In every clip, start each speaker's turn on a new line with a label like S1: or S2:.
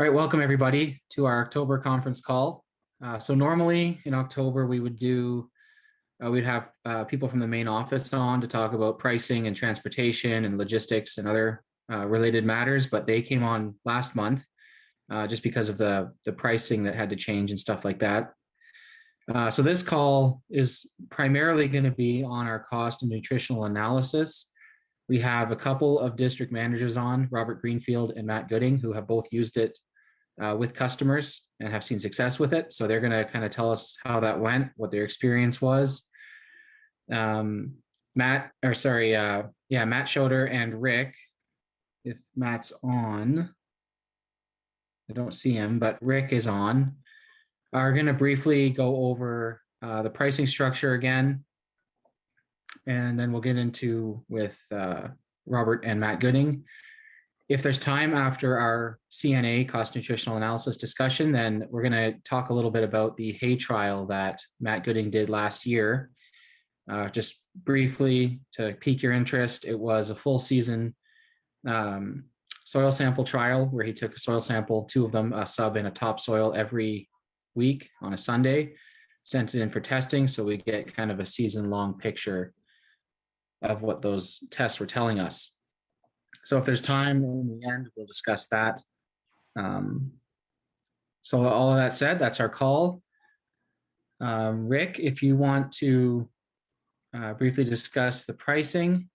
S1: All right, welcome everybody to our October conference call. So normally in October we'd have people from the main office on to talk about pricing and transportation and logistics and other related matters, but they came on last month just because of the pricing that had to change and stuff like that. So this call is primarily going to be on our cost and nutritional analysis. We have a couple of district managers on, Robert Greenfield and Matt Gooding, who have both used it with customers and have seen success with it. So they're going to kind of tell us how that went, what their experience was. Matt Schroeder and Rick, if Matt's on, I don't see him, but Rick is on, are going to briefly go over the pricing structure again. And then we'll get into with Robert and Matt Gooding. If there's time after our CNA, cost nutritional analysis discussion, then we're going to talk a little bit about the hay trial that Matt Gooding did last year. Just briefly to pique your interest, it was a full season soil sample trial where he took a soil sample, two of them, a sub and a topsoil, every week on a Sunday, sent it in for testing. So we get kind of a season-long picture of what those tests were telling us. So if there's time in the end, we'll discuss that. So all of that said, that's our call. Rick, if you want to briefly discuss the pricing,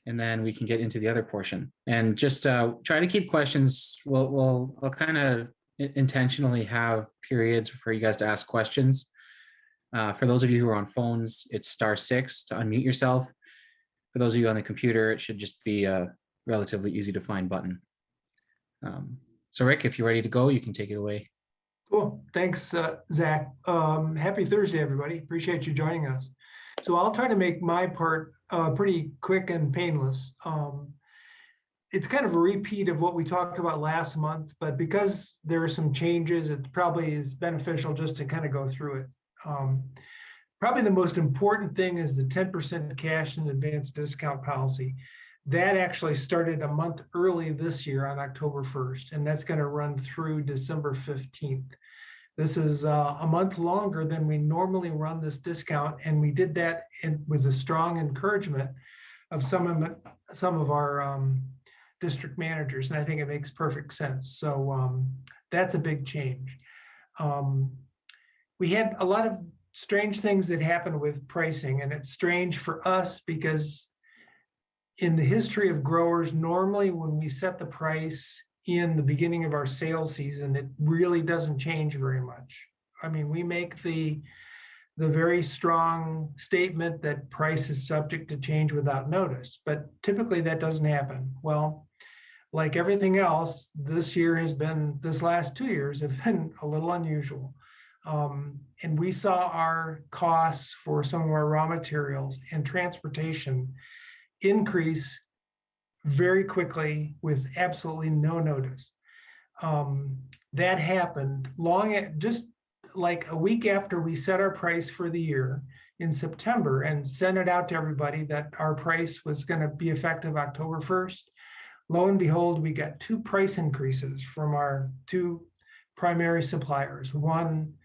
S1: and then we can get into the other portion. And just try to keep questions. I'll kind of intentionally have periods for you guys to ask questions. For those of you who are on phones, it's *6 to unmute yourself. For those of you on the computer, it should just be a relatively easy to find button. So Rick, if you're ready to go, you can take it away.
S2: Cool. Thanks, Zach. Happy Thursday, everybody. Appreciate you joining us. So I'll try to make my part pretty quick and painless. It's kind of a repeat of what we talked about last month, but because there are some changes, it probably is beneficial just to kind of go through it. Probably the most important thing is the 10% cash and advance discount policy. That actually started a month early this year on October 1st, and that's going to run through December 15th. This is a month longer than we normally run this discount, and we did that with a strong encouragement of some of our district managers, and I think it makes perfect sense. So that's a big change. We had a lot of strange things that happen with pricing, and it's strange for us because in the history of growers, normally when we set the price in the beginning of our sales season, it really doesn't change very much. I mean, we make the very strong statement that price is subject to change without notice, but typically that doesn't happen. Well, like everything else, this last 2 years have been a little unusual. And we saw our costs for some of our raw materials and transportation increase very quickly with absolutely no notice. That happened just like a week after we set our price for the year in September and sent it out to everybody that our price was going to be effective October 1st. Lo and behold, we got two price increases from our two primary suppliers, one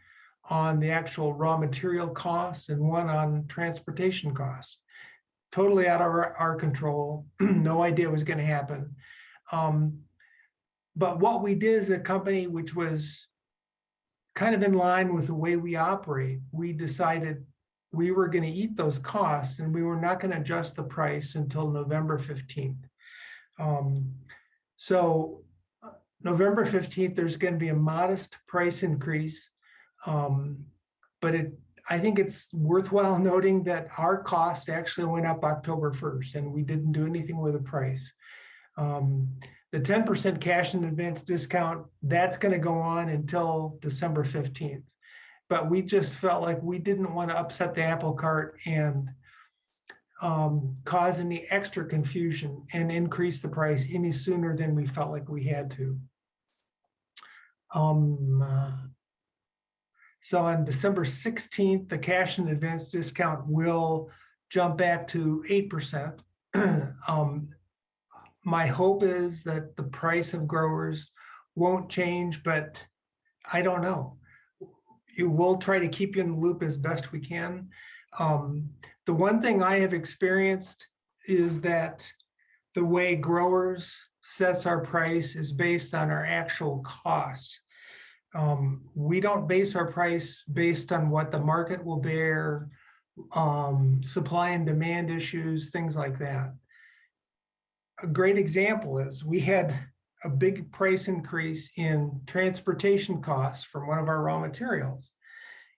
S2: on the actual raw material costs and one on transportation costs. Totally out of our control. No idea what was going to happen. But what we did as a company, which was kind of in line with the way we operate, we decided we were going to eat those costs and we were not going to adjust the price until November 15th. So November 15th, there's going to be a modest price increase. But I think it's worthwhile noting that our cost actually went up October 1st, and we didn't do anything with the price. The 10% cash in advance discount, that's going to go on until December 15th. But we just felt like we didn't want to upset the apple cart and cause any extra confusion and increase the price any sooner than we felt like we had to. So on December 16th, the cash and advance discount will jump back to 8%. My hope is that the price of growers won't change, but I don't know. We'll try to keep you in the loop as best we can. The one thing I have experienced is that the way growers sets our price is based on our actual costs. We don't base our price based on what the market will bear, supply and demand issues, things like that. A great example is we had a big price increase in transportation costs from one of our raw materials.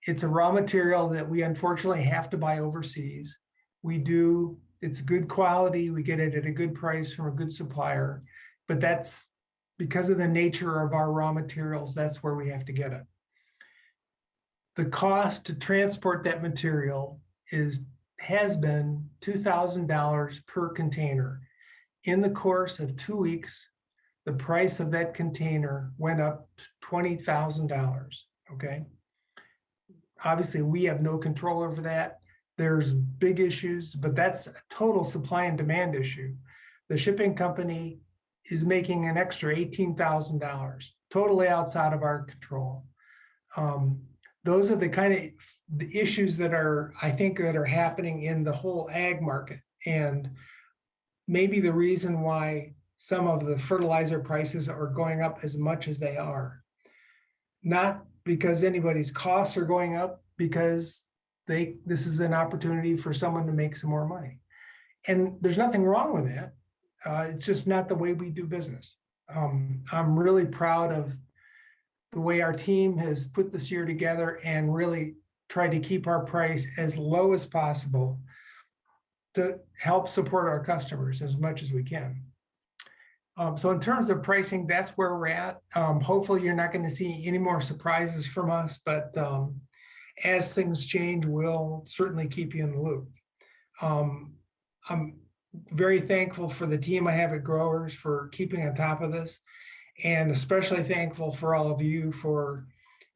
S2: It's a raw material that we unfortunately have to buy overseas. It's good quality, we get it at a good price from a good supplier, but that's because of the nature of our raw materials, that's where we have to get it. The cost to transport that material has been $2,000 per container. In the course of 2 weeks, the price of that container went up to $20,000, okay? Obviously, we have no control over that. There's big issues, but that's a total supply and demand issue. The shipping company is making an extra $18,000, totally outside of our control. Those are the kind of the issues that I think that are happening in the whole ag market. And maybe the reason why some of the fertilizer prices are going up as much as they are. Not because anybody's costs are going up, because this is an opportunity for someone to make some more money. And there's nothing wrong with that. It's just not the way we do business. I'm really proud of the way our team has put this year together and really tried to keep our price as low as possible to help support our customers as much as we can. So in terms of pricing, that's where we're at. Hopefully you're not going to see any more surprises from us, but as things change, we'll certainly keep you in the loop. I'm very thankful for the team I have at Growers for keeping on top of this, and especially thankful for all of you for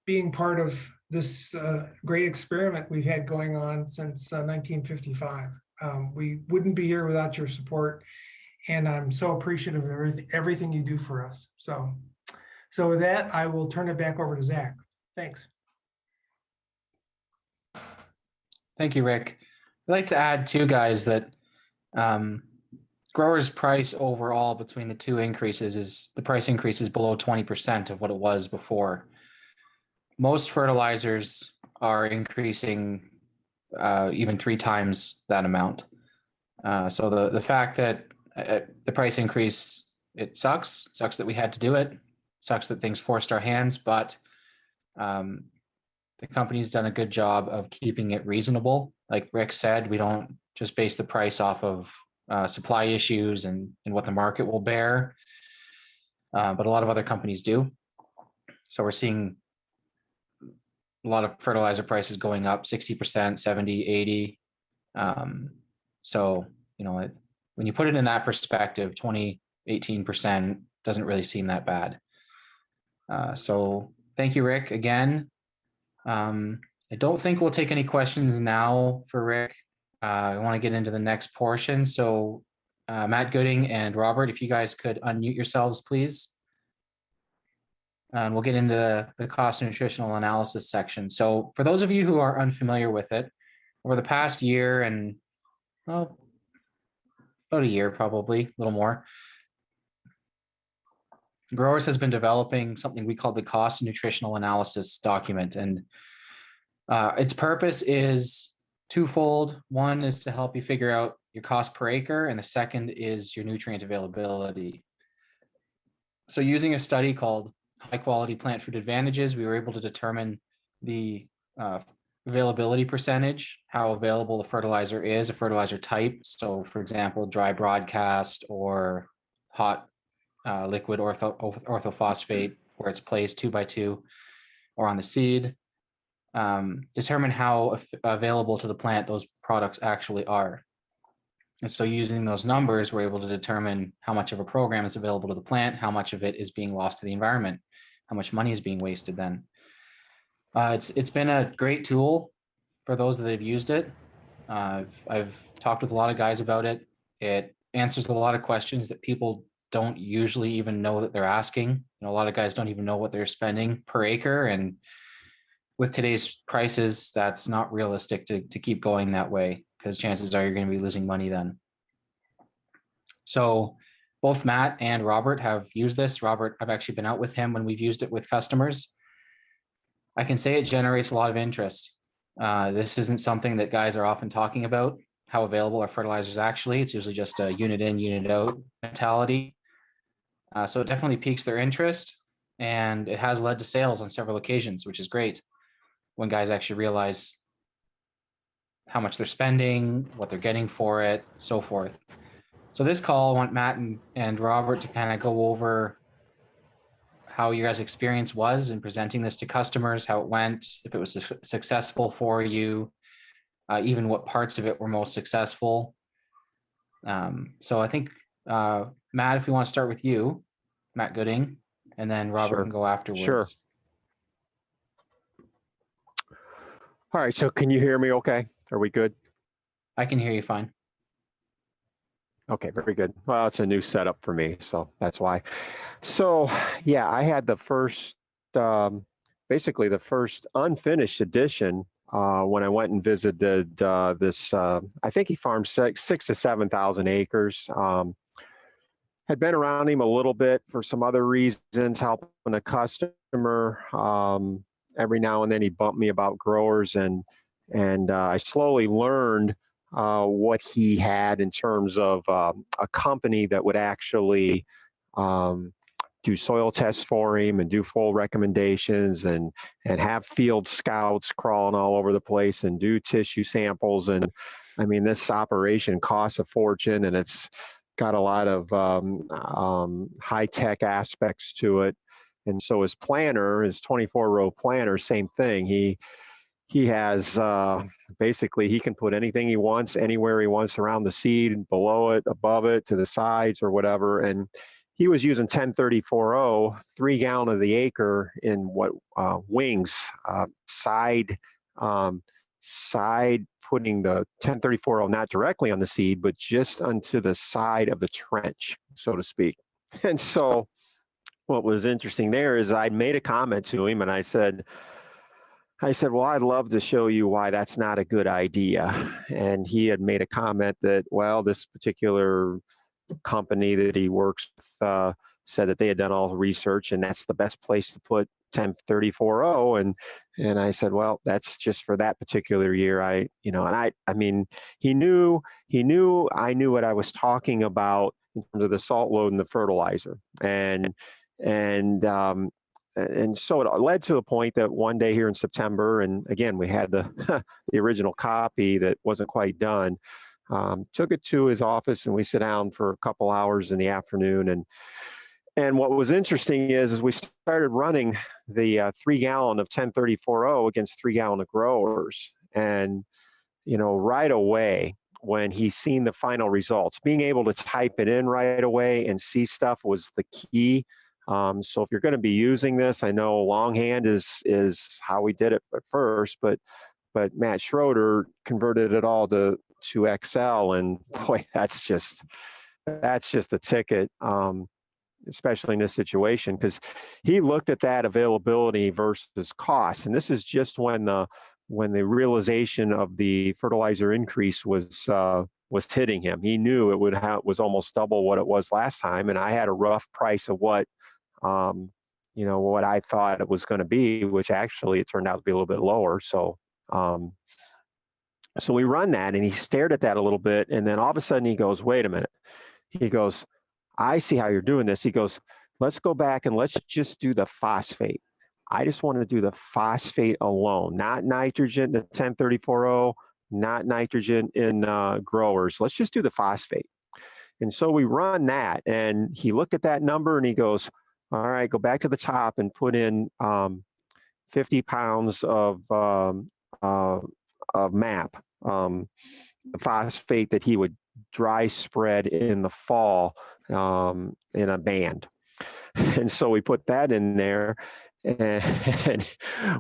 S2: being part of this great experiment we've had going on since 1955. We wouldn't be here without your support, and I'm so appreciative of everything you do for us. So with that, I will turn it back over to Zach. Thanks.
S1: Thank you, Rick. I'd like to add too, guys, that growers' price overall between the two increases is the price increase is below 20% of what it was before. Most fertilizers are increasing even 3 times that amount. So the fact that the price increase, it sucks that we had to do it, sucks that things forced our hands, but the company's done a good job of keeping it reasonable. Like Rick said, we don't just base the price off of supply issues and what the market will bear, but a lot of other companies do. So we're seeing a lot of fertilizer prices going up 60%, 70, 80. So, when you put it in that perspective, 20, 18% doesn't really seem that bad. So thank you, Rick, again. I don't think we'll take any questions now for Rick. I want to get into the next portion. So Matt Gooding and Robert, if you guys could unmute yourselves, please. And we'll get into the cost and nutritional analysis section. So for those of you who are unfamiliar with it, over the past year and, well, about a year, probably a little more, Growers has been developing something we call the Cost and Nutritional Analysis document. And its purpose is twofold. One is to help you figure out your cost per acre, and the second is your nutrient availability. So using a study called High Quality Plant Food Advantages, we were able to determine the availability percentage, how available the fertilizer is, a fertilizer type. So for example, dry broadcast or hot liquid orthophosphate, where it's placed 2x2 or on the seed. Determine how available to the plant those products actually are. And so using those numbers, we're able to determine how much of a program is available to the plant, how much of it is being lost to the environment, how much money is being wasted then. It's been a great tool for those that have used it. I've talked with a lot of guys about it. It answers a lot of questions that people don't usually even know that they're asking. You know, a lot of guys don't even know what they're spending per acre. And with today's prices, that's not realistic to keep going that way, because chances are you're going to be losing money then. So both Matt and Robert have used this. Robert, I've actually been out with him when we've used it with customers. I can say it generates a lot of interest. This isn't something that guys are often talking about, how available are fertilizers actually. It's usually just a unit in, unit out mentality. So it definitely piques their interest, and it has led to sales on several occasions, which is great when guys actually realize how much they're spending, what they're getting for it, so forth. So this call, I want Matt and Robert to kind of go over how your guys' experience was in presenting this to customers, how it went, if it was successful for you, even what parts of it were most successful. So I think, Matt, if we want to start with you, Matt Gooding, and then Robert
S3: Sure.
S1: can go afterwards.
S3: Sure. All right, so can you hear me okay? Are we good?
S1: I can hear you fine.
S3: Okay, very good. Well, it's a new setup for me, so that's why. So, yeah, I had the first, basically the first unfinished edition when I went and visited this. I think he farmed 6 to 7,000 acres. Had been around him a little bit for some other reasons, helping a customer. Every now and then he'd bump me about growers, and I slowly learned what he had in terms of a company that would actually do soil tests for him and do full recommendations, and have field scouts crawling all over the place and do tissue samples. And I mean, this operation costs a fortune, and it's got a lot of high-tech aspects to it. And so his planter, his 24-row planter, same thing. He has basically, he can put anything he wants anywhere he wants around the seed, below it, above it, to the sides or whatever. And he was using 1034-0, 3 gallon of the acre in what wings, side putting the 1034-0 not directly on the seed, but just onto the side of the trench, so to speak. And so what was interesting there is I made a comment to him, and I said, well, I'd love to show you why that's not a good idea. And he had made a comment that, well, this particular company that he works with said that they had done all the research, and that's the best place to put 1034-0. And I said, well, that's just for that particular year. I mean, he knew I knew what I was talking about in terms of the salt load and the fertilizer. And so it led to a point that one day here in September, and again, we had the the original copy that wasn't quite done. Took it to his office, and we sat down for a couple hours in the afternoon. And what was interesting is we started running the 3 gallon of 1034-0 against 3 gallon of growers. And, you know, right away, when he's seen the final results, being able to type it in right away and see stuff was the key. So if you're going to be using this, I know longhand is how we did it at first, but Matt Schroeder converted it all to Excel, and boy, that's just the ticket, especially in this situation, because he looked at that availability versus cost, and this is just when the realization of the fertilizer increase was hitting him. He knew it was almost double what it was last time, and I had a rough price of what I thought it was going to be, which actually it turned out to be a little bit lower. So we run that, and he stared at that a little bit, and then all of a sudden he goes, wait a minute. He goes, I see how you're doing this. He goes, let's go back and let's just do the phosphate. I just want to do the phosphate alone, not nitrogen, the 1034-0, not nitrogen in growers. Let's just do the phosphate. And so we run that, and he looked at that number and he goes, all right, go back to the top and put in 50 pounds of MAP, the phosphate that he would dry spread in the fall in a band. And so we put that in there, and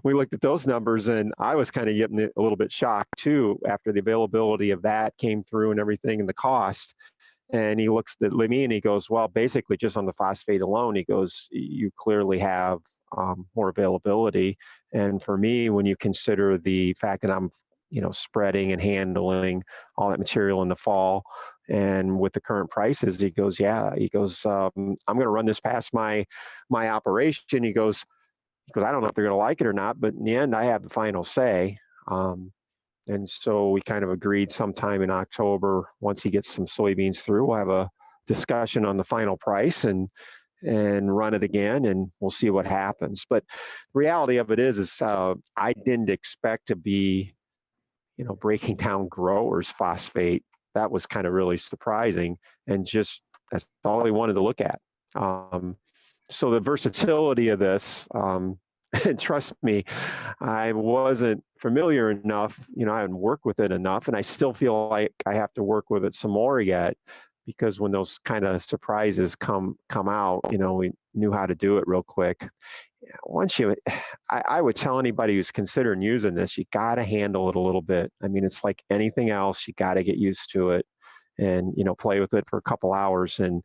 S3: we looked at those numbers, and I was kind of getting a little bit shocked too after the availability of that came through and everything and the cost. And he looks at me and he goes, well, basically just on the phosphate alone, he goes, you clearly have more availability. And for me, when you consider the fact that I'm, spreading and handling all that material in the fall, and with the current prices, he goes, yeah, he goes, I'm going to run this past my operation. He goes, I don't know if they're going to like it or not, but in the end, I have the final say. And so we kind of agreed sometime in October, once he gets some soybeans through, we'll have a discussion on the final price and run it again, and we'll see what happens. But the reality of it is I didn't expect to be, breaking down growers' phosphate. That was kind of really surprising, and just that's all he wanted to look at. So the versatility of this, and trust me, I wasn't familiar enough, I hadn't worked with it enough, and I still feel like I have to work with it some more yet, because when those kind of surprises come out, we knew how to do it real quick. I would tell anybody who's considering using this, you got to handle it a little bit. I mean, it's like anything else, you got to get used to it and, play with it for a couple hours, and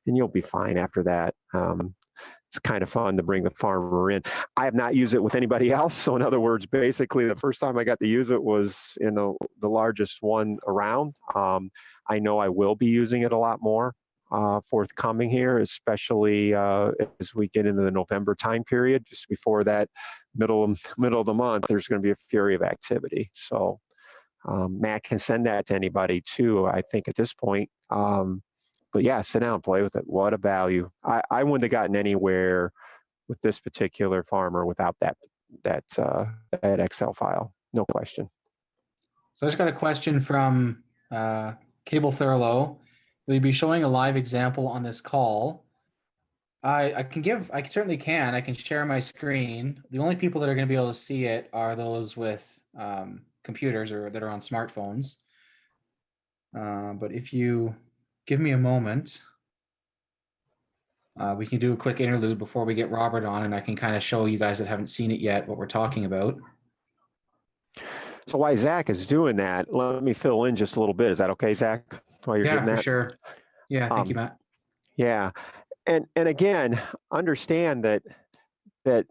S3: you'll be fine after that. It's kind of fun to bring the farmer in. I have not used it with anybody else. So in other words, basically the first time I got to use it was in the largest one around. I know I will be using it a lot more forthcoming here, especially as we get into the November time period. Just before that middle of the month, there's going to be a fury of activity. So Matt can send that to anybody too, I think, at this point. But yeah, sit down and play with it. What a value. I wouldn't have gotten anywhere with this particular farmer without that Excel file. No question.
S1: So I just got a question from Cable Thurlow. Will you be showing a live example on this call? I certainly can. I can share my screen. The only people that are going to be able to see it are those with computers or that are on smartphones. But if you give me a moment, we can do a quick interlude before we get Robert on, and I can kind of show you guys that haven't seen it yet what we're talking about.
S3: So while Zach is doing that, let me fill in just a little bit. Is that okay, Zach? While you're getting that?
S1: For sure. Yeah, thank you, Matt.
S3: Yeah, and again, understand that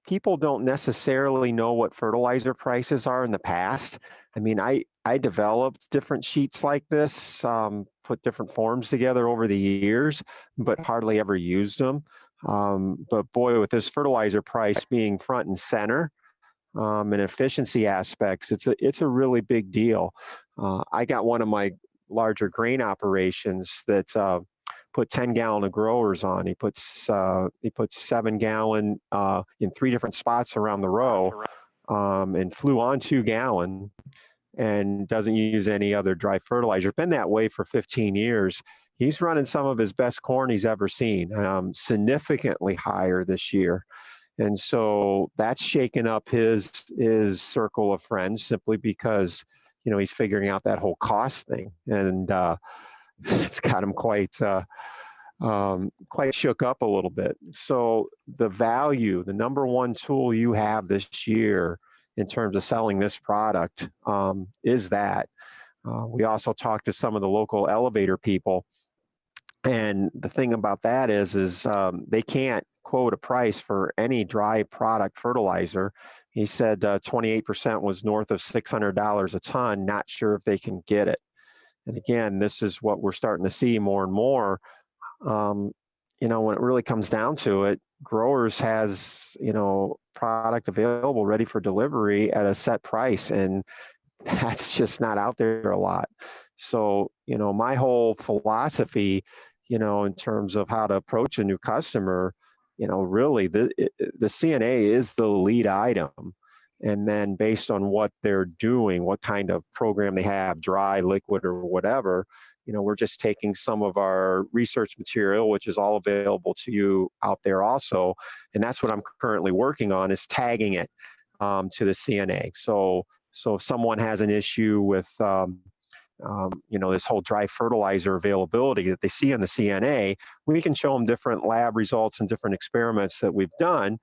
S3: people don't necessarily know what fertilizer prices are in the past. I mean, I developed different sheets like this, put different forms together over the years, but hardly ever used them. But boy, with this fertilizer price being front and center, and efficiency aspects, it's a really big deal. I got one of my larger grain operations that put 10-gallon of growers on. He puts 7-gallon in 3 different spots around the row, and flew on 2-gallon, and doesn't use any other dry fertilizer. Been that way for 15 years. He's running some of his best corn he's ever seen, significantly higher this year. And so that's shaken up his circle of friends, simply because, he's figuring out that whole cost thing. And it's got him quite shook up a little bit. So the value, the number one tool you have this year in terms of selling this product is that. We also talked to some of the local elevator people. And the thing about that is they can't quote a price for any dry product fertilizer. He said 28% was north of $600 a ton. Not sure if they can get it. And again, this is what we're starting to see more and more. When it really comes down to it, growers has, product available ready for delivery at a set price, and that's just not out there a lot. So, my whole philosophy, in terms of how to approach a new customer, really the CNA is the lead item. And then based on what they're doing, what kind of program they have, dry, liquid, or whatever, we're just taking some of our research material, which is all available to you out there also. And that's what I'm currently working on, is tagging it to the CNA. So if someone has an issue with, this whole dry fertilizer availability that they see on the CNA, we can show them different lab results and different experiments that we've done,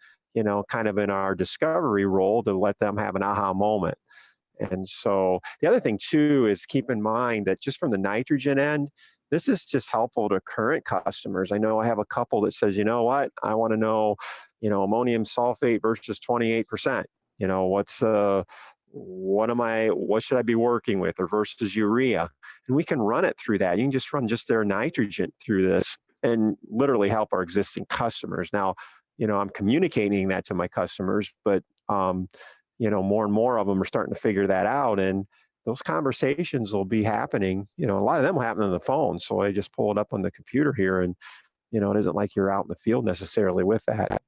S3: kind of in our discovery role, to let them have an aha moment. And so the other thing too is keep in mind that just from the nitrogen end, this is just helpful to current customers. I know I have a couple that says, you know what, I want to know, ammonium sulfate versus 28%. What should I be working with, or versus urea? And we can run it through that. You can just run just their nitrogen through this and literally help our existing customers. Now, I'm communicating that to my customers, but more and more of them are starting to figure that out, and those conversations will be happening. A lot of them will happen on the phone. So I just pull it up on the computer here, and it isn't like you're out in the field necessarily with that.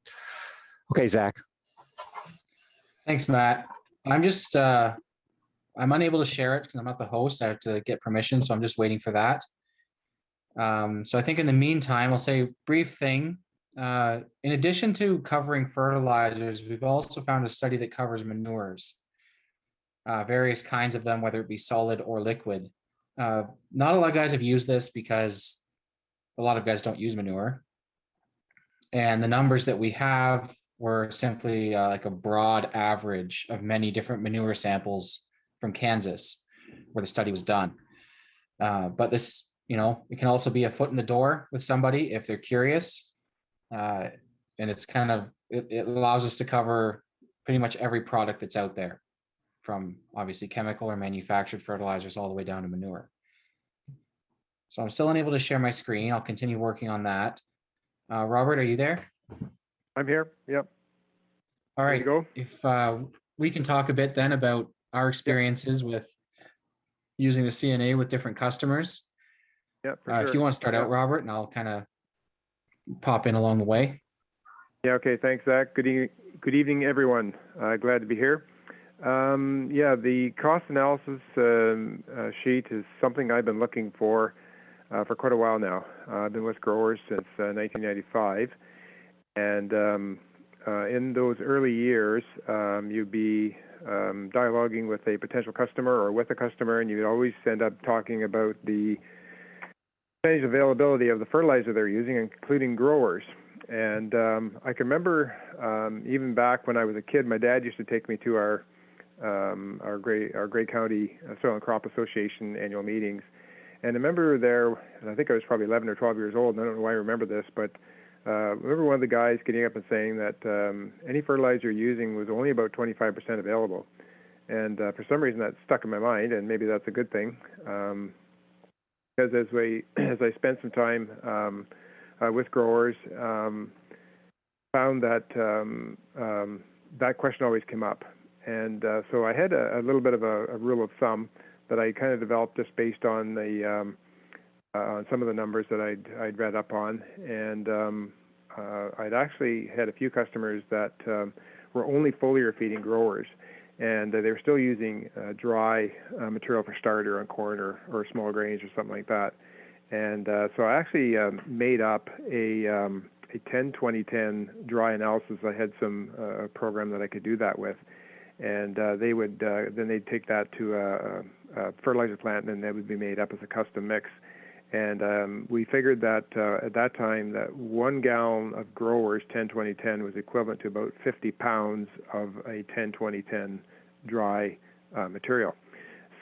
S3: Okay, Zach.
S1: Thanks, Matt. I'm just I'm unable to share it because I'm not the host. I have to get permission, so I'm just waiting for that. So I think in the meantime, I'll say a brief thing. In addition to covering fertilizers, we've also found a study that covers manures, various kinds of them, whether it be solid or liquid. Not a lot of guys have used this because a lot of guys don't use manure. And the numbers that we have were simply like a broad average of many different manure samples from Kansas, where the study was done. But this, it can also be a foot in the door with somebody if they're curious. And it's kind of, it allows us to cover pretty much every product that's out there, from obviously chemical or manufactured fertilizers all the way down to manure. So I'm still unable to share my screen. I'll continue working on that. Robert, are you there?
S4: I'm here. Yep.
S1: All right.
S4: Go.
S1: If we can talk a bit then about our experiences with using the CNA with different customers.
S4: Yeah, for sure.
S1: If you want to start out, Robert, and I'll kind of pop in along the way.
S4: Yeah. Okay. Thanks, Zach. Good evening, everyone. Glad to be here. The cost analysis sheet is something I've been looking for quite a while now. I've been with growers since 1995, and in those early years, you'd be dialoguing with a potential customer or with a customer, and you'd always end up talking about the percentage availability of the fertilizer they're using, including growers. And I can remember even back when I was a kid, my dad used to take me to our Grey County Soil and Crop Association annual meetings. And I remember there, and I think I was probably 11 or 12 years old, and I don't know why I remember this, but I remember one of the guys getting up and saying that any fertilizer you're using was only about 25% available. And for some reason that stuck in my mind, and maybe that's a good thing. Because as I spent some time with growers, found that that question always came up. And so I had a little bit of a rule of thumb that I kind of developed just based on the some of the numbers that I'd read up on, and I'd actually had a few customers that were only foliar feeding growers, and they were still using dry material for starter on corn or small grains or something like that. And so I actually made up a 10-20-10 dry analysis. I had some program that I could do that with. And they would then they'd take that to a fertilizer plant, and that would be made up as a custom mix. And we figured that at that time that 1 gallon of growers 10-20-10 was equivalent to about 50 pounds of a 10-20-10 dry material.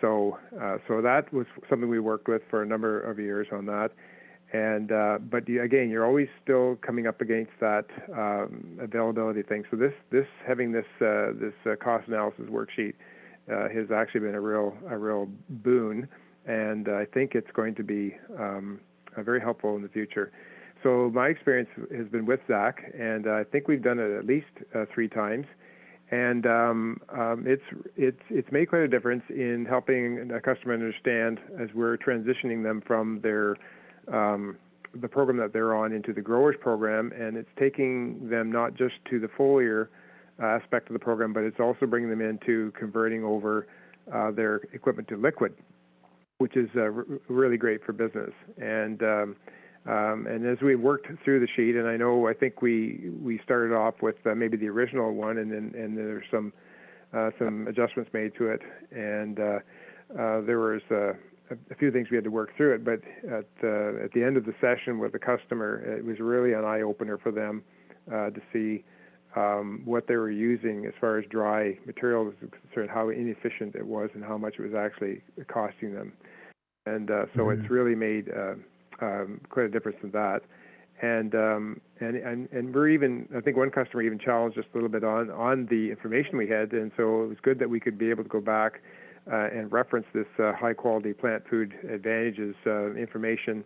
S4: So that was something we worked with for a number of years on that. And but again, you're always still coming up against that availability thing. So having this cost analysis worksheet has actually been a real boon, and I think it's going to be very helpful in the future. So my experience has been with Zach, and I think we've done it at least 3 times, and it's made quite a difference in helping a customer understand as we're transitioning them from their the program that they're on into the growers program, and it's taking them not just to the foliar aspect of the program, but it's also bringing them into converting over their equipment to liquid, which is really great for business. And as we worked through the sheet, and I think we started off with maybe the original one, and there's some adjustments made to it, and there was a few things we had to work through it, but at the end of the session with the customer, it was really an eye-opener for them to see what they were using as far as dry material was concerned, how inefficient it was, and how much it was actually costing them. And so it's really made quite a difference in that. And we're even, I think one customer even challenged us a little bit on the information we had, and so it was good that we could be able to go back and reference this high quality plant food advantages information,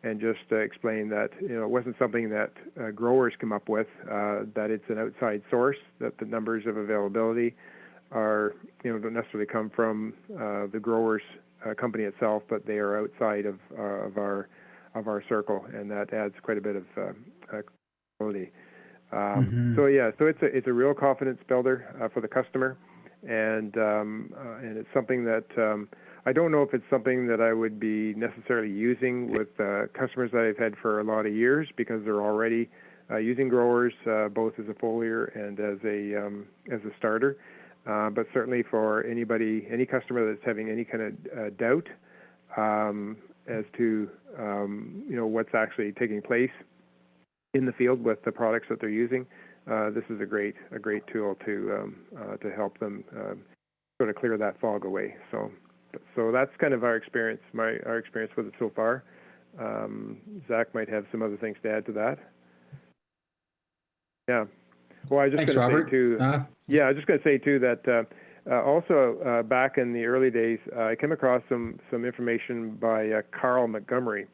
S4: and just explain that it wasn't something that growers come up with, that it's an outside source, that the numbers of availability are don't necessarily come from the growers company itself, but they are outside of our circle, and that adds quite a bit of quality. So it's a real confidence builder for the customer, and it's something that I don't know if it's something that I would be necessarily using with customers that I've had for a lot of years, because they're already using growers both as a foliar and as a starter. But certainly for any customer that's having any kind of doubt as to what's actually taking place in the field with the products that they're using, this is a great tool to help them sort of clear that fog away. So that's kind of our experience with it so far. Zach might have some other things to add to that. Yeah. Well, I was just going to say too. I was just going to say too that also back in the early days, I came across some information by Carl Montgomery,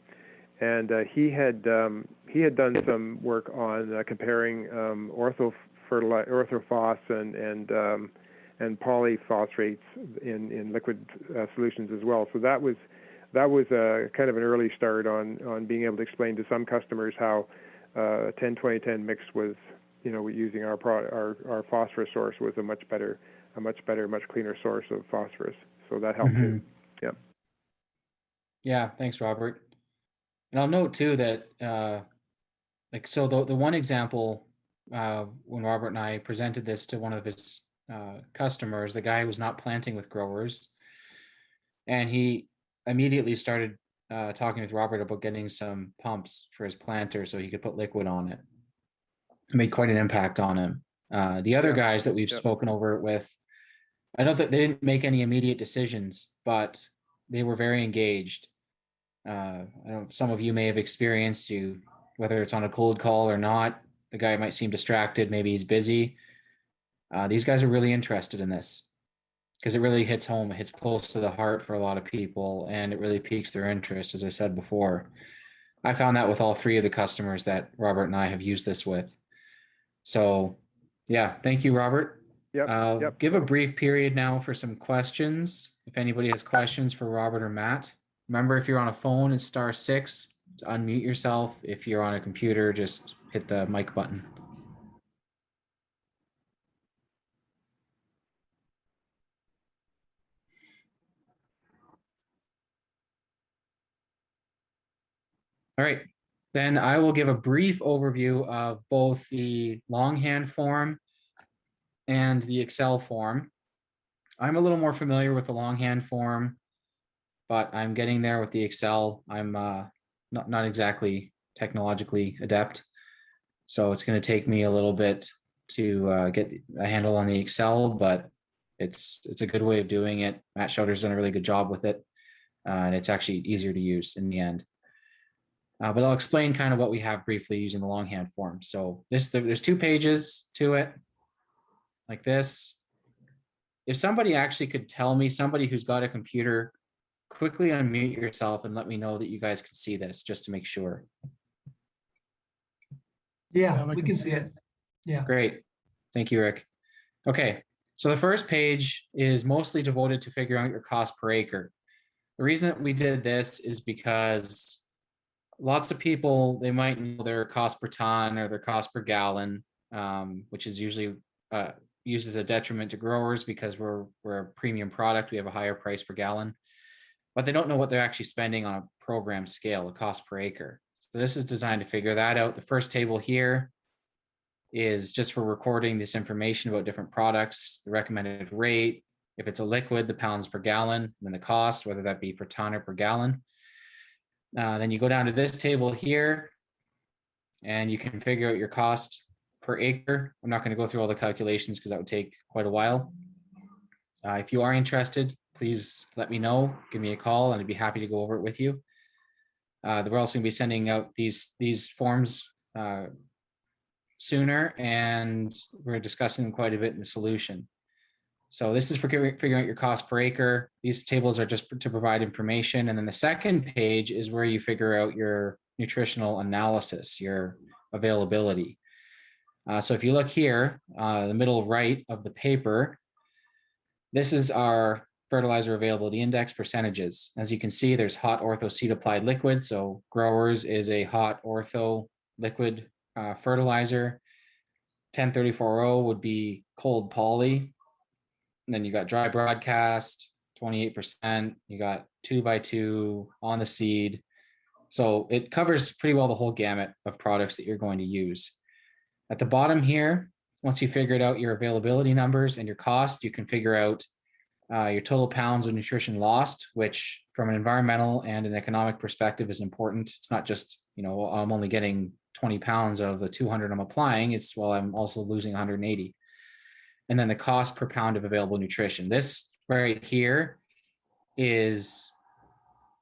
S4: and he had done some work on comparing orthofos and polyphosphates in liquid solutions as well. So that was kind of an early start on being able to explain to some customers how 10-20-10 mix was, using our phosphorus source was a much better, much cleaner source of phosphorus. So that helped too. Yeah.
S1: Yeah. Thanks, Robert. And I'll note too that, so the one example, when Robert and I presented this to one of his customers, the guy was not planting with growers, and he immediately started talking with Robert about getting some pumps for his planter so he could put liquid on it. It made quite an impact on him. The other guys that we've spoken over it with, I know that they didn't make any immediate decisions, but they were very engaged. I know some of you may have experienced, whether it's on a cold call or not, the guy might seem distracted, maybe he's busy. These guys are really interested in this because it really hits home. It hits close to the heart for a lot of people, and it really piques their interest, as I said before. I found that with all three of the customers that Robert and I have used this with. So, yeah, thank you, Robert. Give a brief period now for some questions. If anybody has questions for Robert or Matt, remember, if you're on a phone, it's *6 to unmute yourself. If you're on a computer, just hit the mic button. All right, then I will give a brief overview of both the longhand form and the Excel form. I'm a little more familiar with the longhand form, but I'm getting there with the Excel. I'm not exactly technologically adept, so it's going to take me a little bit to get a handle on the Excel, but it's a good way of doing it. Matt Schauder's done a really good job with it, and it's actually easier to use in the end. But I'll explain kind of what we have briefly using the longhand form. So there's 2 pages to it, like this. If somebody actually could tell me, somebody who's got a computer, quickly unmute yourself and let me know that you guys can see this, just to make sure.
S2: Yeah, we can see it. Yeah.
S1: Great. Thank you, Rick. Okay, so the first page is mostly devoted to figuring out your cost per acre. The reason that we did this is because lots of people, they might know their cost per ton or their cost per gallon, which is usually used as a detriment to growers because we're a premium product. We have a higher price per gallon, but they don't know what they're actually spending on a program scale, a cost per acre. So this is designed to figure that out. The first table here is just for recording this information about different products, the recommended rate, if it's a liquid, the pounds per gallon, and then the cost, whether that be per ton or per gallon. Then you go down to this table here, and you can figure out your cost per acre. I'm not going to go through all the calculations because that would take quite a while. If you are interested, please let me know, give me a call, and I'd be happy to go over it with you. We're also going to be sending out these forms sooner, and we're discussing them quite a bit in the solution. So this is for figuring out your cost per acre. These tables are just to provide information. And then the second page is where you figure out your nutritional analysis, your availability. So if you look here, the middle right of the paper, this is our fertilizer availability index percentages. As you can see, there's hot ortho seed applied liquid. So growers is a hot ortho liquid fertilizer. 1034O would be cold poly. And then you got dry broadcast, 28%. You got 2x2 on the seed. So it covers pretty well the whole gamut of products that you're going to use. At the bottom here, once you figured out your availability numbers and your cost, you can figure out your total pounds of nutrition lost, which from an environmental and an economic perspective is important. It's not just, I'm only getting 20 pounds of the 200 I'm applying. It's, well, I'm also losing 180. And then the cost per pound of available nutrition. This right here is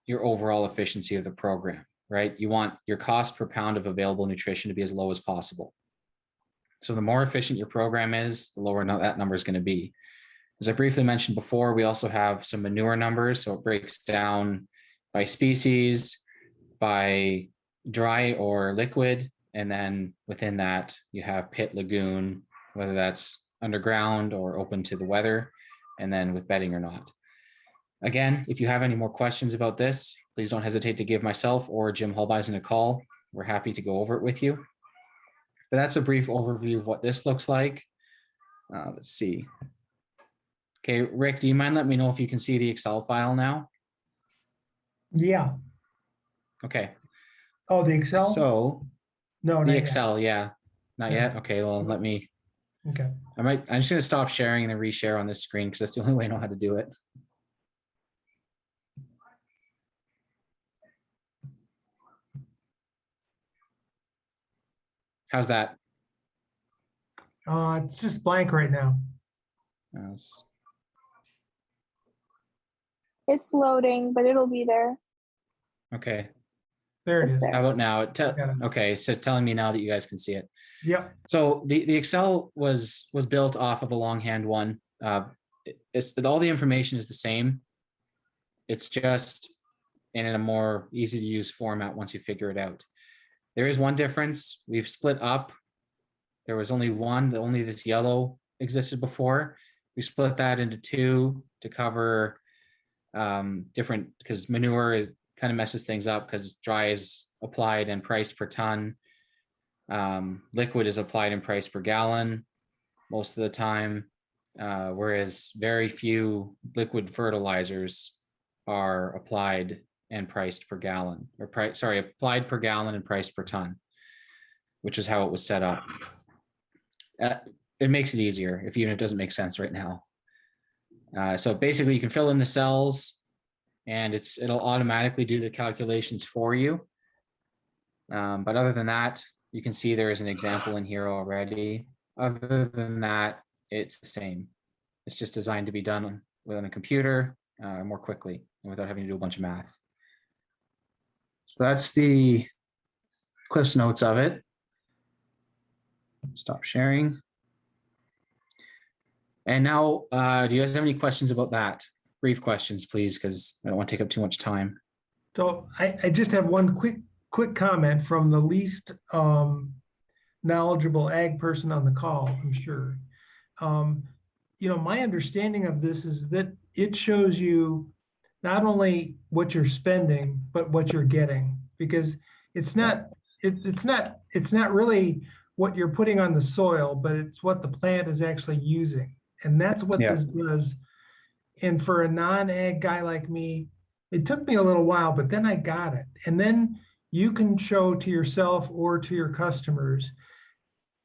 S1: your overall efficiency of the program, right? You want your cost per pound of available nutrition to be as low as possible. So the more efficient your program is, the lower that number is going to be. As I briefly mentioned before, we also have some manure numbers. So it breaks down by species, by dry or liquid. And then within that, you have pit, lagoon, whether that's underground or open to the weather, and then with bedding or not. Again, if you have any more questions about this, please don't hesitate to give myself or Jim Holbeisen a call. We're happy to go over it with you. But that's a brief overview of what this looks like. Let's see. Okay, Rick, do you mind letting me know if you can see the Excel file now?
S2: Yeah.
S1: Okay.
S2: Oh, the Excel?
S1: So
S2: no,
S1: the Excel, yeah. Not
S2: No.
S1: yet? Okay, well, let me.
S2: Okay.
S1: I'm just going to stop sharing and then reshare on this screen because that's the only way I know how to do it. How's that?
S2: It's just blank right now.
S5: It's loading, but it'll be there.
S1: Okay.
S2: There it
S5: It's
S2: is.
S5: there.
S1: How about now?
S2: Got it.
S1: Okay, so telling me now that you guys can see it.
S2: Yep.
S1: So the Excel was built off of a longhand one. All the information is the same. It's just in a more easy to use format once you figure it out. There is one difference. We've split up. There was only one, only this yellow existed before. We split that into two to cover different, because manure kind of messes things up because dry is applied and priced per ton. Liquid is applied and priced per gallon most of the time, whereas very few liquid fertilizers are applied and priced per gallon, or applied per gallon and priced per ton, which is how it was set up. It makes it easier if even if it doesn't make sense right now. So basically you can fill in the cells and it'll automatically do the calculations for you. But other than that, you can see there is an example in here already. Other than that, it's the same. It's just designed to be done within a computer more quickly and without having to do a bunch of math. So that's the Cliff's Notes of it. Stop sharing. And now, do you guys have any questions about that? Brief questions, please, because I don't want to take up too much time.
S2: So I just have one quick comment from the least knowledgeable ag person on the call, I'm sure. My understanding of this is that it shows you not only what you're spending, but what you're getting, because it's not really what you're putting on the soil, but it's what the plant is actually using. And that's what this does. And for a non-ag guy like me, it took me a little while, but then I got it. And then you can show to yourself or to your customers,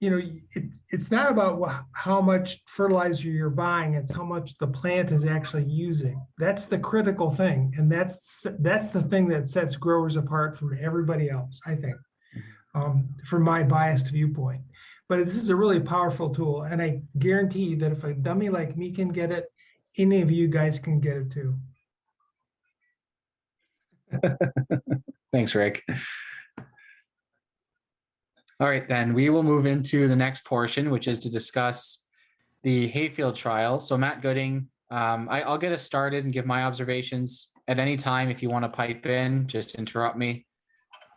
S2: it's not about how much fertilizer you're buying, it's how much the plant is actually using. That's the critical thing. And that's the thing that sets growers apart from everybody else, I think, from my biased viewpoint. But this is a really powerful tool. And I guarantee that if a dummy like me can get it, any of you guys can get it too.
S1: Thanks, Rick. All right, then we will move into the next portion, which is to discuss the hayfield trial. So Matt Gooding, I'll get us started and give my observations. At any time, if you want to pipe in, just interrupt me,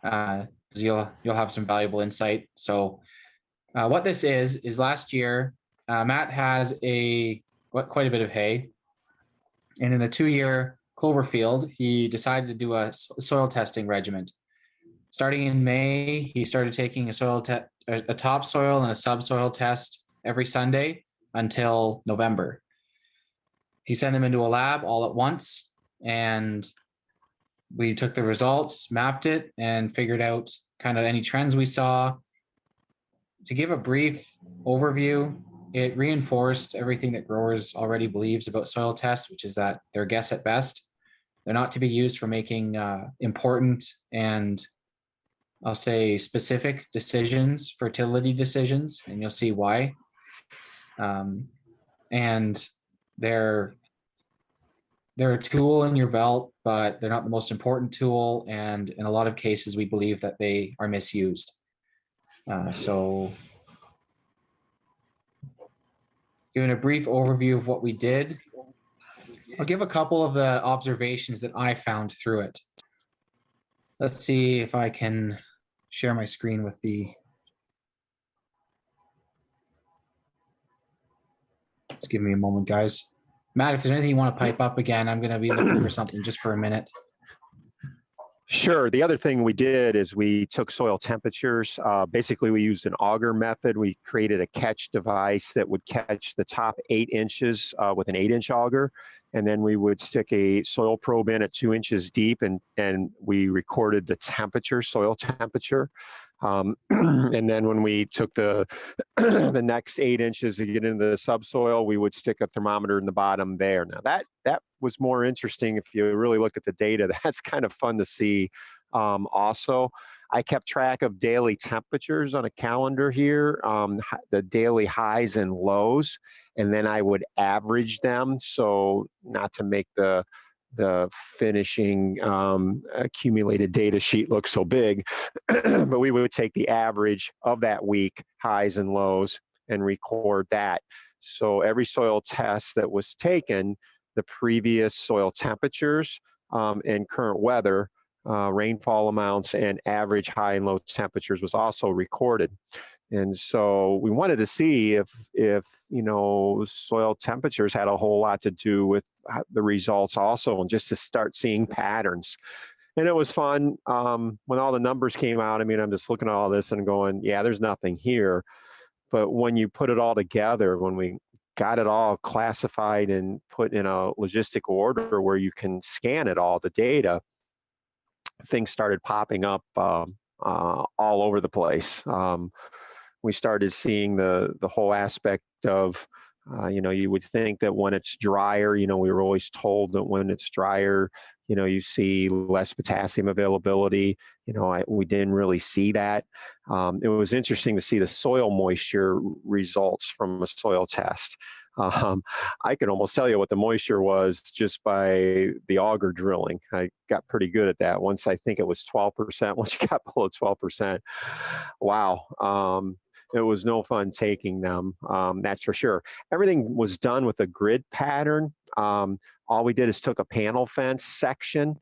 S1: because you'll have some valuable insight. So what this is last year, Matt has quite a bit of hay, and in a 2-year clover field, he decided to do a soil testing regimen. Starting in May, he started taking a topsoil and a subsoil test every Sunday until November. He sent them into a lab all at once, and we took the results, mapped it, and figured out kind of any trends we saw. To give a brief overview, it reinforced everything that growers already believes about soil tests, which is that they're guess at best. They're not to be used for making important and I'll say specific decisions, fertility decisions, and you'll see why. And they're a tool in your belt, but they're not the most important tool. And in a lot of cases, we believe that they are misused. So giving a brief overview of what we did, I'll give a couple of the observations that I found through it. Let's see if I can share my screen with just give me a moment, guys. Matt, if there's anything you want to pipe up again, I'm going to be looking for something just for a minute.
S3: Sure. The other thing we did is we took soil temperatures. Basically, we used an auger method. We created a catch device that would catch the top 8 inches with an 8-inch auger. And then we would stick a soil probe in at 2 inches deep, and we recorded the temperature, soil temperature. And then when we took the the next 8 inches to get into the subsoil, we would stick a thermometer in the bottom there. Now that was more interesting if you really look at the data. That's kind of fun to see. Also, I kept track of daily temperatures on a calendar here, the daily highs and lows, and then I would average them. So not to make the finishing accumulated data sheet look so big, but we would take the average of that week, highs and lows, and record that. So every soil test that was taken, the previous soil temperatures and current weather, rainfall amounts, and average high and low temperatures was also recorded. And so we wanted to see if soil temperatures had a whole lot to do with the results also, and just to start seeing patterns. And it was fun when all the numbers came out. I mean, I'm just looking at all this and going, yeah, there's nothing here. But when you put it all together, when we got it all classified and put in a logistical order where you can scan it all, the data, things started popping up all over the place. We started seeing the whole aspect of, you would think that when it's drier, we were always told that when it's drier, you see less potassium availability. We didn't really see that. It was interesting to see the soil moisture results from a soil test. I could almost tell you what the moisture was just by the auger drilling. I got pretty good at that. Once I think it was 12%, once you got below 12%, wow. It was no fun taking them, that's for sure. Everything was done with a grid pattern. All we did is took a panel fence section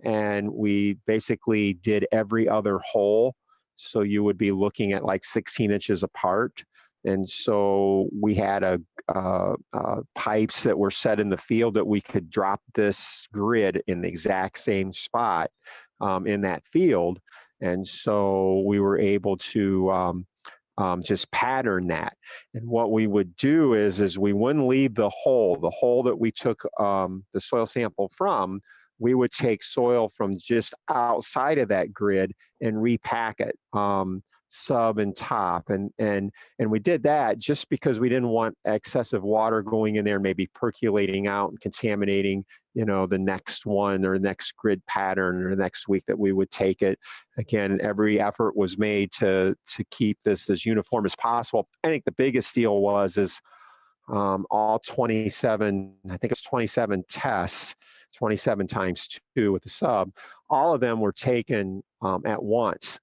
S3: and we basically did every other hole. So you would be looking at like 16 inches apart. And so we had pipes that were set in the field that we could drop this grid in the exact same spot in that field. And so we were able to just pattern that. And what we would do is we wouldn't leave the hole that we took the soil sample from. We would take soil from just outside of that grid and repack it, sub and top, and we did that just because we didn't want excessive water going in there, maybe percolating out and contaminating, the next one or next grid pattern or the next week that we would take it. Again, every effort was made to keep this as uniform as possible. I think the biggest deal was all 27, I think it's 27 tests, 27 times 2 with the sub, all of them were taken at once.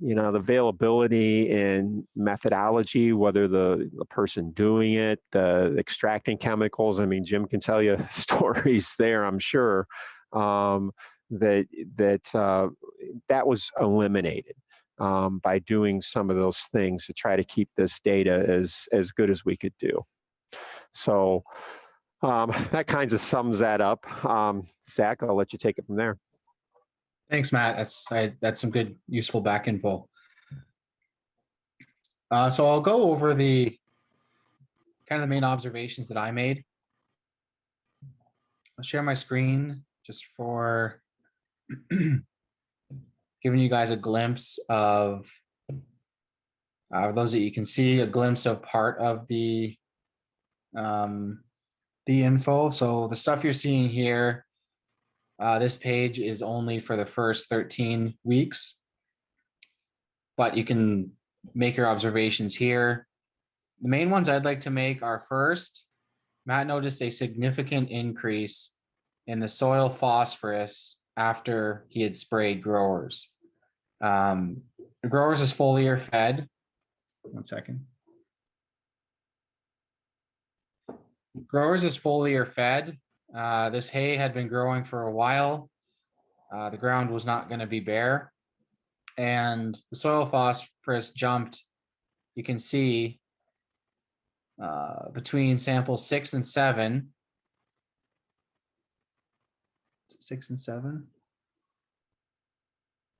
S3: You know, the availability and methodology, whether the person doing it, the extracting chemicals, I mean, Jim can tell you stories there, I'm sure, that was eliminated by doing some of those things to try to keep this data as good as we could do. So that kind of sums that up. Zach, I'll let you take it from there.
S1: Thanks, Matt. That's some good, useful back info. So I'll go over the kind of the main observations that I made. I'll share my screen just for giving you guys a glimpse of those that you can see, a glimpse of part of the info. So the stuff you're seeing here, this page is only for the first 13 weeks, but you can make your observations here. The main ones I'd like to make are first, Matt noticed a significant increase in the soil phosphorus after he had sprayed growers. The growers is foliar fed. 1 second. Growers is foliar fed. This hay had been growing for a while. The ground was not going to be bare. And the soil phosphorus jumped, you can see, between samples 6 and 7. 6 and 7?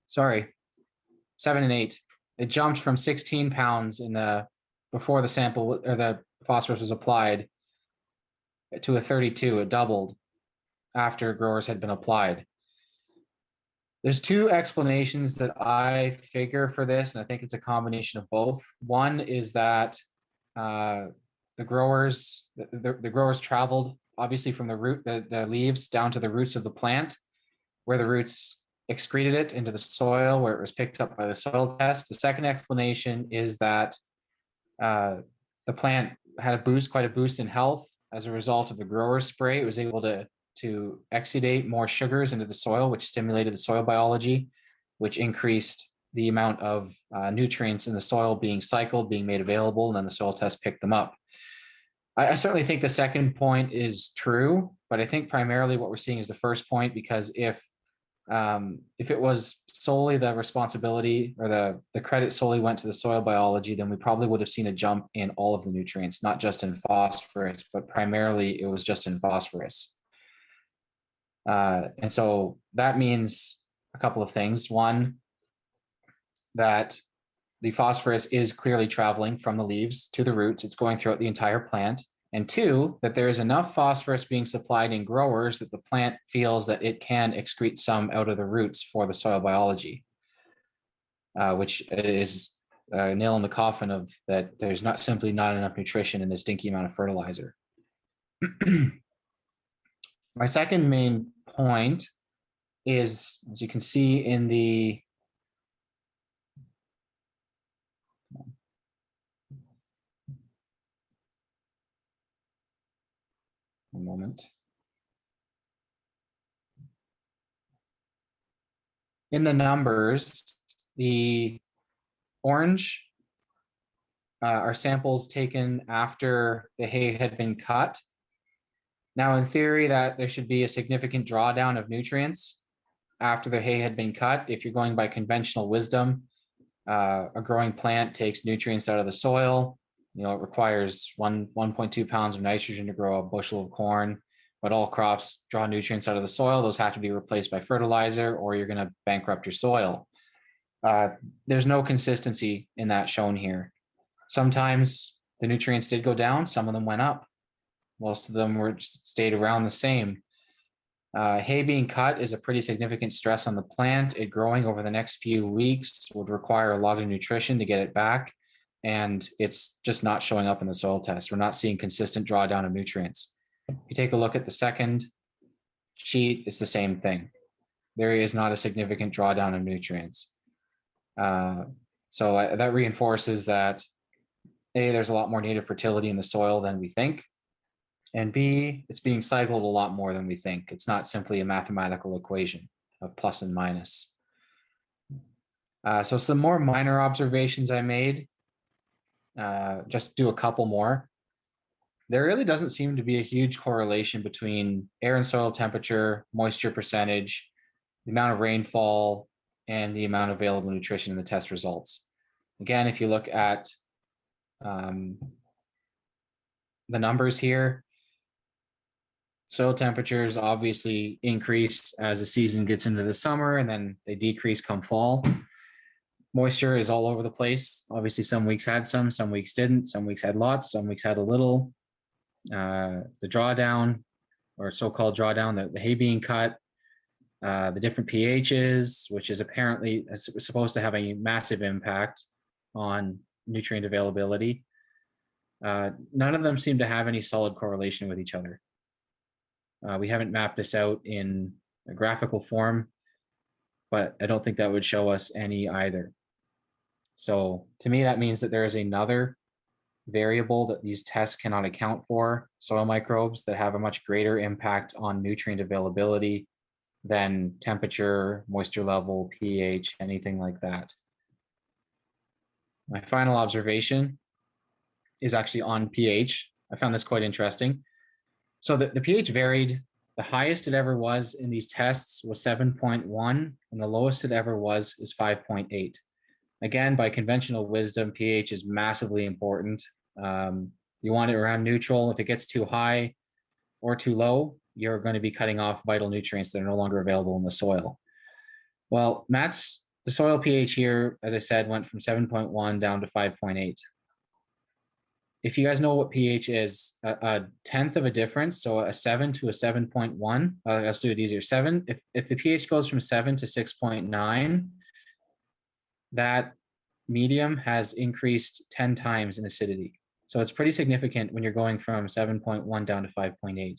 S1: Sorry, 7 and 8. It jumped from 16 pounds before the sample or the phosphorus was applied to a 32. It doubled after growers had been applied. There's 2 explanations that I figure for this, and I think it's a combination of both. One is that the growers traveled obviously from the root, the leaves down to the roots of the plant, where the roots excreted it into the soil, where it was picked up by the soil test. The second explanation is that the plant had quite a boost in health as a result of the grower's spray. It was able to exudate more sugars into the soil, which stimulated the soil biology, which increased the amount of nutrients in the soil being cycled, being made available, and then the soil test picked them up. I certainly think the second point is true, but I think primarily what we're seeing is the first point, because if it was solely the responsibility or the credit solely went to the soil biology, then we probably would have seen a jump in all of the nutrients, not just in phosphorus, but primarily it was just in phosphorus. And so that means a couple of things. One, that the phosphorus is clearly traveling from the leaves to the roots. It's going throughout the entire plant. And 2, that there is enough phosphorus being supplied in growers that the plant feels that it can excrete some out of the roots for the soil biology, which is a nail in the coffin of that there's not enough nutrition in this dinky amount of fertilizer. My second main point is, as you can see in the moment. In the numbers, the orange are samples taken after the hay had been cut. Now, in theory, that there should be a significant drawdown of nutrients after the hay had been cut. If you're going by conventional wisdom, a growing plant takes nutrients out of the soil. You know, it requires 1.2 pounds of nitrogen to grow a bushel of corn, but all crops draw nutrients out of the soil. Those have to be replaced by fertilizer, or you're going to bankrupt your soil. There's no consistency in that shown here. Sometimes the nutrients did go down, some of them went up. Most of them stayed around the same. Hay being cut is a pretty significant stress on the plant. It growing over the next few weeks would require a lot of nutrition to get it back, and it's just not showing up in the soil test. We're not seeing consistent drawdown of nutrients. If you take a look at the second sheet, it's the same thing. There is not a significant drawdown of nutrients. So that reinforces that A, there's a lot more native fertility in the soil than we think. And B, it's being cycled a lot more than we think. It's not simply a mathematical equation of plus and minus. So some more minor observations I made, just do a couple more. There really doesn't seem to be a huge correlation between air and soil temperature, moisture percentage, the amount of rainfall, and the amount of available nutrition in the test results. Again, if you look at the numbers here, soil temperatures obviously increase as the season gets into the summer, and then they decrease come fall. Moisture is all over the place. Obviously, some weeks had some weeks didn't, some weeks had lots, some weeks had a little. The drawdown, or so-called drawdown, the hay being cut, the different pHs, which is apparently supposed to have a massive impact on nutrient availability. None of them seem to have any solid correlation with each other. We haven't mapped this out in a graphical form, but I don't think that would show us any either. So to me, that means that there is another variable that these tests cannot account for, soil microbes that have a much greater impact on nutrient availability than temperature, moisture level, pH, anything like that. My final observation is actually on pH. I found this quite interesting. So the pH varied. The highest it ever was in these tests was 7.1, and the lowest it ever was is 5.8. Again, by conventional wisdom, pH is massively important. You want it around neutral. If it gets too high or too low, you're going to be cutting off vital nutrients that are no longer available in the soil. Well, the soil pH here, as I said, went from 7.1 down to 5.8. If you guys know what pH is, a tenth of a difference, so a 7 to a 7.1, let's do it easier. 7, if the pH goes from 7 to 6.9, that medium has increased 10 times in acidity. So it's pretty significant when you're going from 7.1 down to 5.8.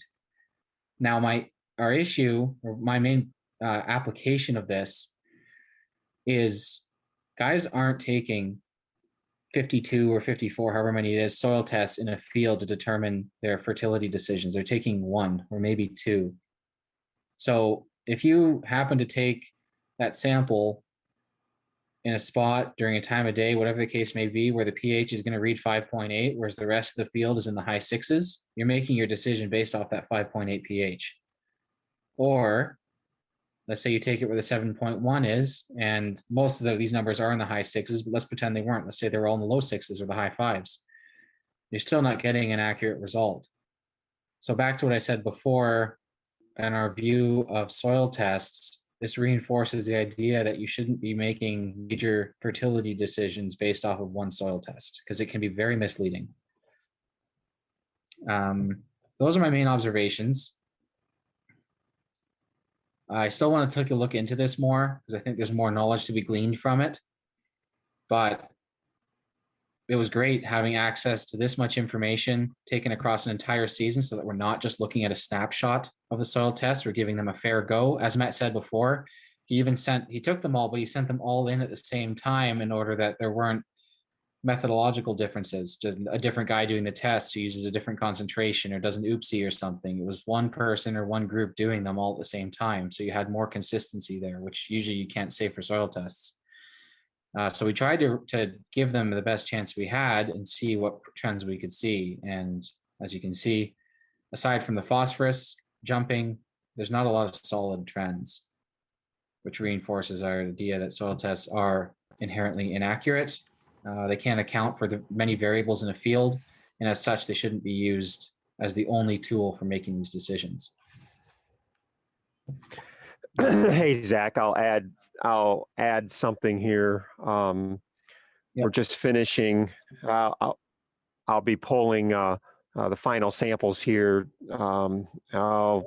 S1: Now, our issue, or my main application of this is guys aren't taking 52 or 54, however many it is, soil tests in a field to determine their fertility decisions. They're taking 1 or maybe 2. So if you happen to take that sample in a spot during a time of day, whatever the case may be, where the pH is going to read 5.8, whereas the rest of the field is in the high 6s, you're making your decision based off that 5.8 pH. Or let's say you take it where the 7.1 is, and most of these numbers are in the high 6s, but let's pretend they weren't. Let's say they're all in the low 6s or the high 5s. You're still not getting an accurate result. So back to what I said before, in our view of soil tests, this reinforces the idea that you shouldn't be making major fertility decisions based off of one soil test, because it can be very misleading. Those are my main observations. I still want to take a look into this more, because I think there's more knowledge to be gleaned from it. But it was great having access to this much information taken across an entire season, so that we're not just looking at a snapshot of the soil test. We're giving them a fair go. As Matt said before, he took them all, but he sent them all in at the same time in order that there weren't methodological differences. Just a different guy doing the test who uses a different concentration or does an oopsie or something. It was one person or one group doing them all at the same time. So you had more consistency there, which usually you can't say for soil tests. So we tried to give them the best chance we had and see what trends we could see. And as you can see, aside from the phosphorus jumping, there's not a lot of solid trends, which reinforces our idea that soil tests are inherently inaccurate. They can't account for the many variables in a field, and as such, they shouldn't be used as the only tool for making these decisions.
S3: Hey, Zach, I'll add something here. Yep. We're just finishing. I'll be pulling the final samples here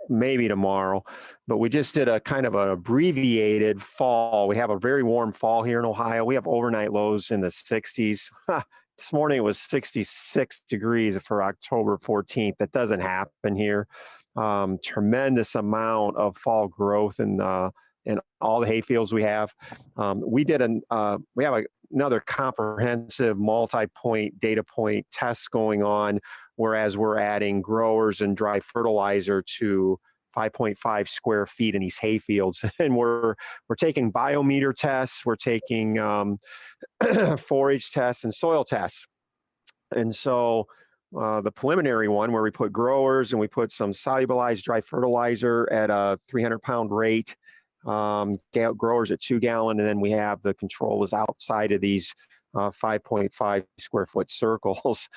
S3: maybe tomorrow, but we just did a kind of an abbreviated fall. We have a very warm fall here in Ohio. We have overnight lows in the 60s. This morning it was 66 degrees for October 14th. That doesn't happen here. Tremendous amount of fall growth in in all the hay fields we have. We have another comprehensive multi-point data point tests going on, whereas we're adding growers and dry fertilizer to 5.5 square feet in these hay fields. And we're taking biometer tests, we're taking forage tests and soil tests. And so the preliminary one where we put growers and we put some solubilized dry fertilizer at a 300-pound rate, growers at 2 gallon, and then we have the control is outside of these 5.5 square foot circles.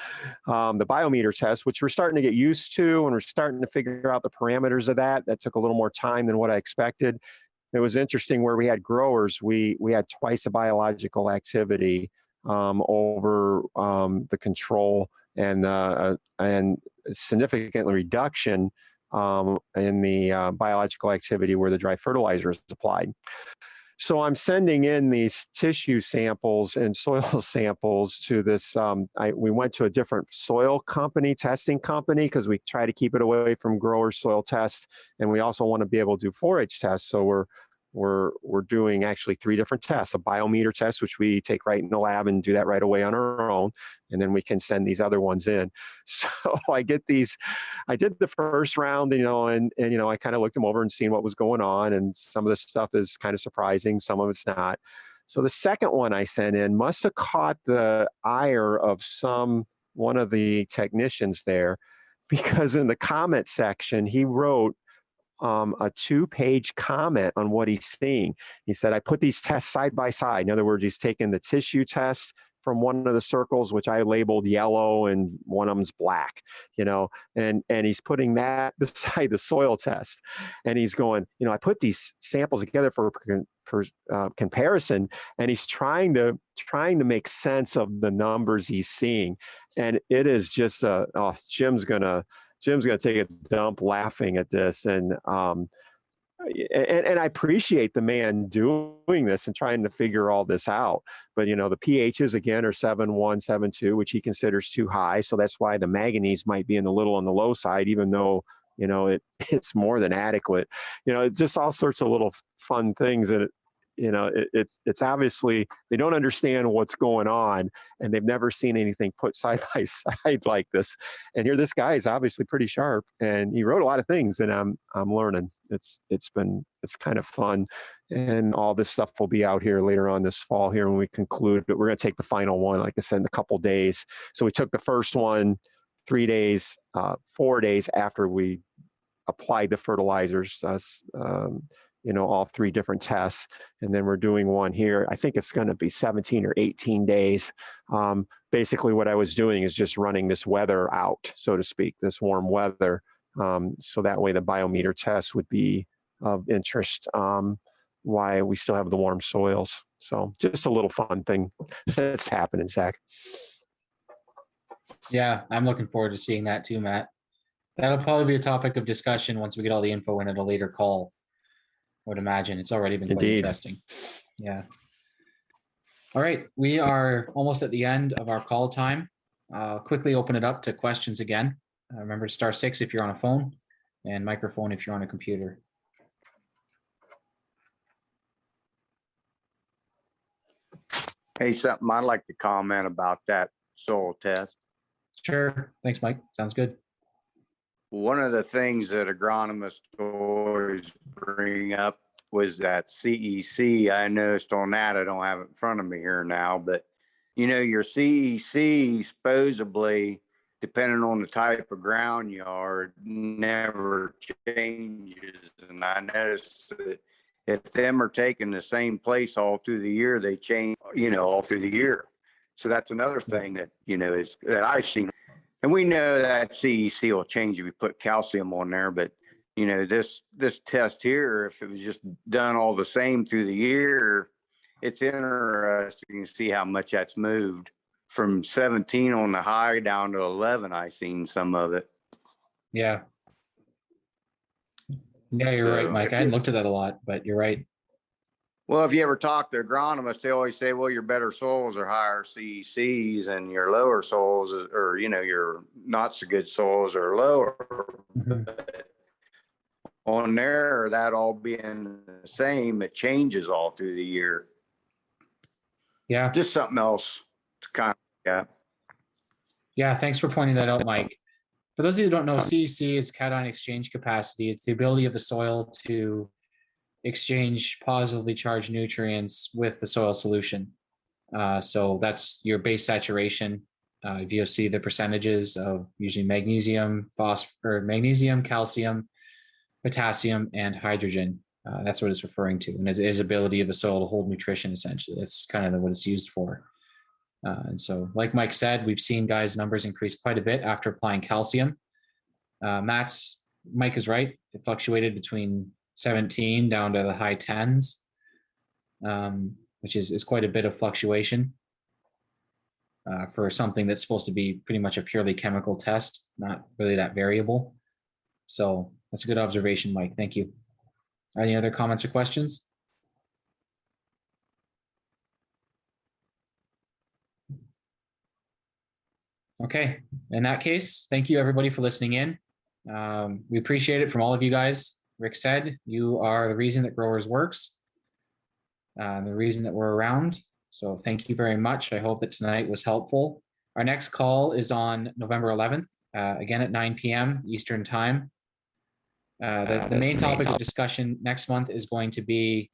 S3: The biometer test, which we're starting to get used to, and we're starting to figure out the parameters of that. That took a little more time than what I expected. It was interesting where we had growers, we had twice the biological activity over the control, and significant reduction in the biological activity where the dry fertilizer is applied. So I'm sending in these tissue samples and soil samples to this. We went to a different soil company, testing company, because we try to keep it away from grower soil tests, and we also want to be able to do forage tests. So we're doing actually 3 different tests: a biometer test, which we take right in the lab and do that right away on our own, and then we can send these other ones in. So I get these. I did the first round, and I kind of looked them over and seen what was going on, and some of the stuff is kind of surprising, some of it's not. So the second one I sent in must have caught the ire of one of the technicians there, because in the comment section he wrote a 2-page comment on what he's seeing. He said, I put these tests side by side. In other words, he's taken the tissue test from one of the circles, which I labeled yellow, and one of them's black, and he's putting that beside the soil test. And he's going, I put these samples together for comparison, and he's trying to make sense of the numbers he's seeing. And it is just Jim's gonna take a dump laughing at this, and I appreciate the man doing this and trying to figure all this out. But the pHs again are 7.1, 7.2, which he considers too high. So that's why the manganese might be in the little on the low side, even though it's more than adequate. Just all sorts of little fun things that. It's obviously they don't understand what's going on, and they've never seen anything put side by side like this. And here, this guy is obviously pretty sharp, and he wrote a lot of things, and I'm learning. It's kind of fun, and all this stuff will be out here later on this fall here when we conclude. But we're going to take the final one, like I said, in a couple days. So we took the first one 3 days, 4 days after we applied the fertilizers. All 3 different tests. And then we're doing one here. I think it's going to be 17 or 18 days. Basically, what I was doing is just running this weather out, so to speak, this warm weather. So that way the biometer test would be of interest, why we still have the warm soils. So just a little fun thing that's happening, Zach.
S1: Yeah, I'm looking forward to seeing that too, Matt. That'll probably be a topic of discussion once we get all the info in at a later call. I would imagine it's already been quite interesting. Yeah. All right, we are almost at the end of our call time. Quickly open it up to questions again. Remember to star 6 if you're on a phone, and microphone if you're on a computer.
S6: Hey, something I'd like to comment about that soil test.
S1: Sure. Thanks, Mike. Sounds good.
S6: One of the things that agronomists always bring up was that CEC. I noticed on that, I don't have it in front of me here now, but your CEC supposedly, depending on the type of ground you are, never changes. And I noticed that if them are taking the same place all through the year, they change, all through the year. So that's another thing that, is that I've seen. And we know that CEC will change if you put calcium on there, but this test here, if it was just done all the same through the year, it's interesting to see how much that's moved from 17 on the high down to 11. I seen some of it.
S1: Yeah. Yeah, you're right, Mike. I hadn't looked at that a lot, but you're right.
S6: Well, if you ever talk to agronomists, they always say, well, your better soils are higher CECs and your lower soils, or, your not so good soils are lower.
S1: Mm-hmm.
S6: But on there, or that all being the same, it changes all through the year.
S1: Yeah.
S6: Just something else to kind of, yeah.
S1: Yeah, thanks for pointing that out, Mike. For those of you who don't know, CEC is cation exchange capacity. It's the ability of the soil to exchange positively charged nutrients with the soil solution. So that's your base saturation. If you see the percentages of usually magnesium, phosphorus, magnesium, calcium, potassium, and hydrogen. That's what it's referring to, and it is ability of the soil to hold nutrition. Essentially, that's kind of what it's used for. And so, like Mike said, we've seen guys' numbers increase quite a bit after applying calcium. Mike is right. It fluctuated between 17 down to the high 10s, which is quite a bit of fluctuation for something that's supposed to be pretty much a purely chemical test, not really that variable. So that's a good observation, Mike. Thank you. Any other comments or questions? Okay, in that case, thank you everybody for listening in. We appreciate it from all of you guys. Rick said, you are the reason that Growers works, the reason that we're around. So thank you very much. I hope that tonight was helpful. Our next call is on November 11th, again at 9 p.m. Eastern Time. The main topic of discussion next month is going to be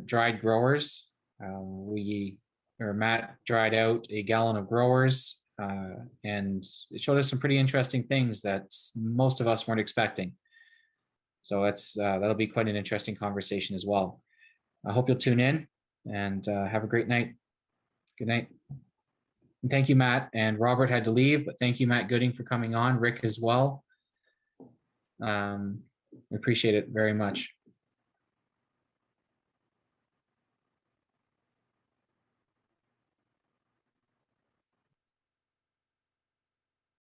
S1: dried growers. Matt dried out a gallon of growers, and it showed us some pretty interesting things that most of us weren't expecting. So that'll be quite an interesting conversation as well. I hope you'll tune in and have a great night. Good night. And thank you, Matt. And Robert had to leave, but thank you, Matt Gooding, for coming on. Rick as well. We appreciate it very much.